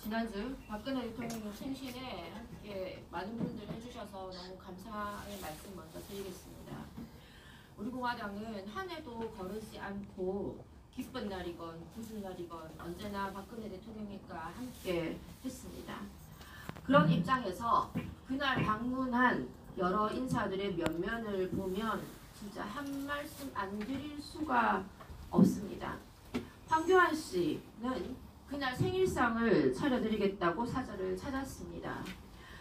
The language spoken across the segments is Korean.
지난주 박근혜 대통령 생신에 함께 많은 분들 해주셔서 너무 감사의 말씀 먼저 드리겠습니다. 우리 공화당은 한 해도 거르지 않고 기쁜 날이건 굳은 날이건 언제나 박근혜 대통령님과 함께 했습니다. 그런 입장에서 그날 방문한 여러 인사들의 면면을 보면 진짜 한 말씀 안 드릴 수가 없습니다. 황교안 씨는 그날 생일상을 차려드리겠다고 사절을 찾았습니다.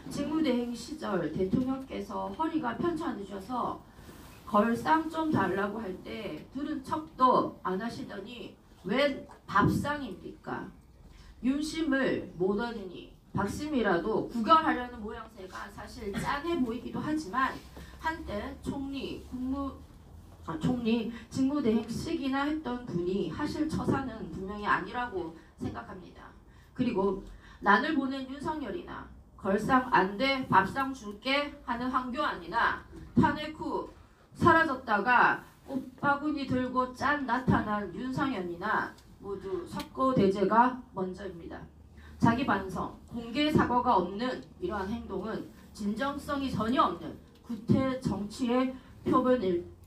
직무대행 시절 대통령께서 허리가 편찮으셔서 걸상 좀 달라고 할 때 들은 척도 안 하시더니 웬 밥상입니까? 윤심을 못 얻으니 박심이라도 구경하려는 모양새가 사실 짠해 보이기도 하지만 한때 총리 직무대행식이나 했던 분이 하실 처사는 분명히 아니라고 생각합니다. 그리고 난을 보낸 윤석열이나 걸상 안 돼 밥상 줄게 하는 황교안이나 탄핵 후 사라졌다가 꽃바구니 들고 짠 나타난 윤상현이나 모두 석고대죄가 먼저입니다. 자기 반성, 공개 사과가 없는 이러한 행동은 진정성이 전혀 없는 구태 정치의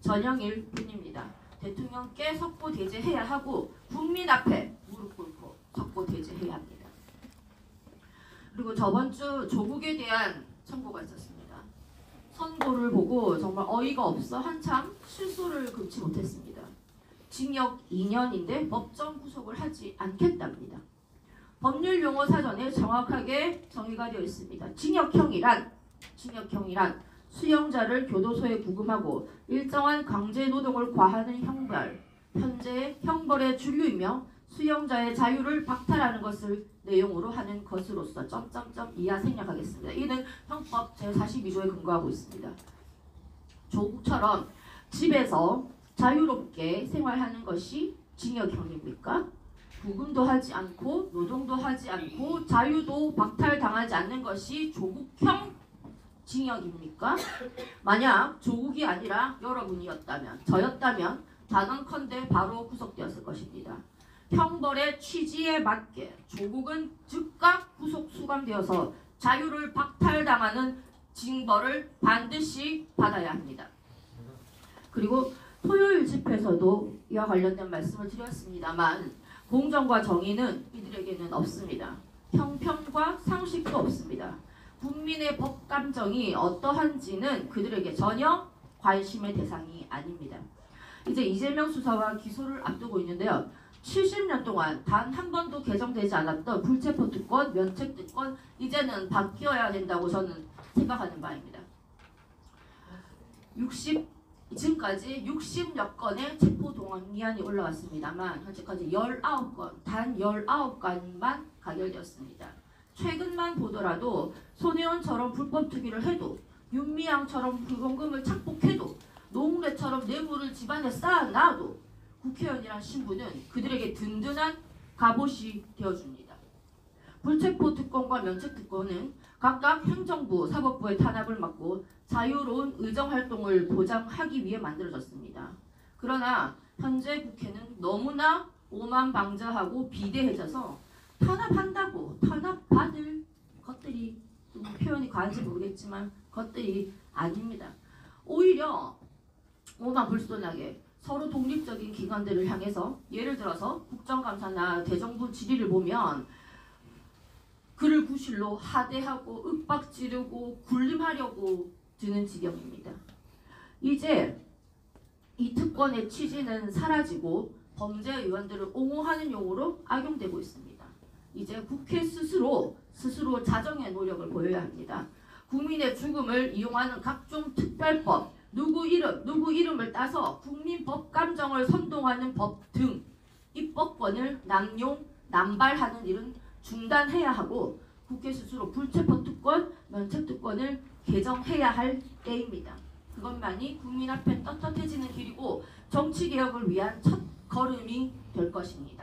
전형일 뿐입니다. 대통령께 석고대죄해야 하고 국민 앞에 무릎 꿇고 석고대죄해야 합니다. 그리고 저번 주 조국에 대한 청구가 있었습니다. 선고를 보고 정말 어이가 없어 한참 실소를 금치 못했습니다. 징역 2년인데 법정 구속을 하지 않겠답니다. 법률 용어 사전에 정확하게 정의가 되어 있습니다. 징역형이란 수용자를 교도소에 구금하고 일정한 강제 노동을 과하는 형벌, 현재의 형벌의 주류이며 수용자의 자유를 박탈하는 것을 내용으로 하는 것으로서 이하 생략하겠습니다. 이는 형법 제42조에 근거하고 있습니다. 조국처럼 집에서 자유롭게 생활하는 것이 징역형입니까? 구금도 하지 않고 노동도 하지 않고 자유도 박탈당하지 않는 것이 조국형 징역입니까? 만약 조국이 아니라 여러분이었다면, 저였다면 단언컨대 바로 구속되었을 것입니다. 형벌의 취지에 맞게 조국은 즉각 구속 수감되어서 자유를 박탈당하는 징벌을 반드시 받아야 합니다. 그리고 토요일 집회에서도 이와 관련된 말씀을 드렸습니다만 공정과 정의는 이들에게는 없습니다. 형평과 상식도 없습니다. 국민의 법 감정이 어떠한지는 그들에게 전혀 관심의 대상이 아닙니다. 이제 이재명 수사와 기소를 앞두고 있는데요. 70년 동안 단 한 번도 개정되지 않았던 불체포 특권, 면책 특권 이제는 바뀌어야 된다고 저는 생각하는 바입니다. 지금까지 60여 건의 체포동의안이 올라왔습니다만 현재까지 19건, 단 19건만 가결되었습니다. 최근만 보더라도 손혜원처럼 불법 투기를 해도 윤미향처럼 불공금을 착복해도 노웅래처럼 뇌물을 집안에 쌓아놔도 국회의원이란 신분은 그들에게 든든한 갑옷이 되어줍니다. 불체포 특권과 면책 특권은 각각 행정부, 사법부의 탄압을 막고 자유로운 의정활동을 보장하기 위해 만들어졌습니다. 그러나 현재 국회는 너무나 오만방자하고 비대해져서 탄압한다고 탄압받을 것들이 표현이 과한지 모르겠지만 것들이 아닙니다. 오히려 오만불손하게 서로 독립적인 기관들을 향해서 예를 들어서 국정감사나 대정부 질의를 보면 그를 구실로 하대하고 윽박지르고 군림하려고 드는 지경입니다. 이제 이 특권의 취지는 사라지고 범죄의원들을 옹호하는 용어로 악용되고 있습니다. 이제 국회 스스로 자정의 노력을 보여야 합니다. 국민의 죽음을 이용하는 각종 특별법, 누구 이름을 따서 국민 법 감정을 선동하는 법 등 입법권을 남발하는 일은 중단해야 하고 국회 스스로 불체포 특권, 면책 특권을 개정해야 할 때입니다. 그것만이 국민 앞에 떳떳해지는 길이고 정치개혁을 위한 첫 걸음이 될 것입니다.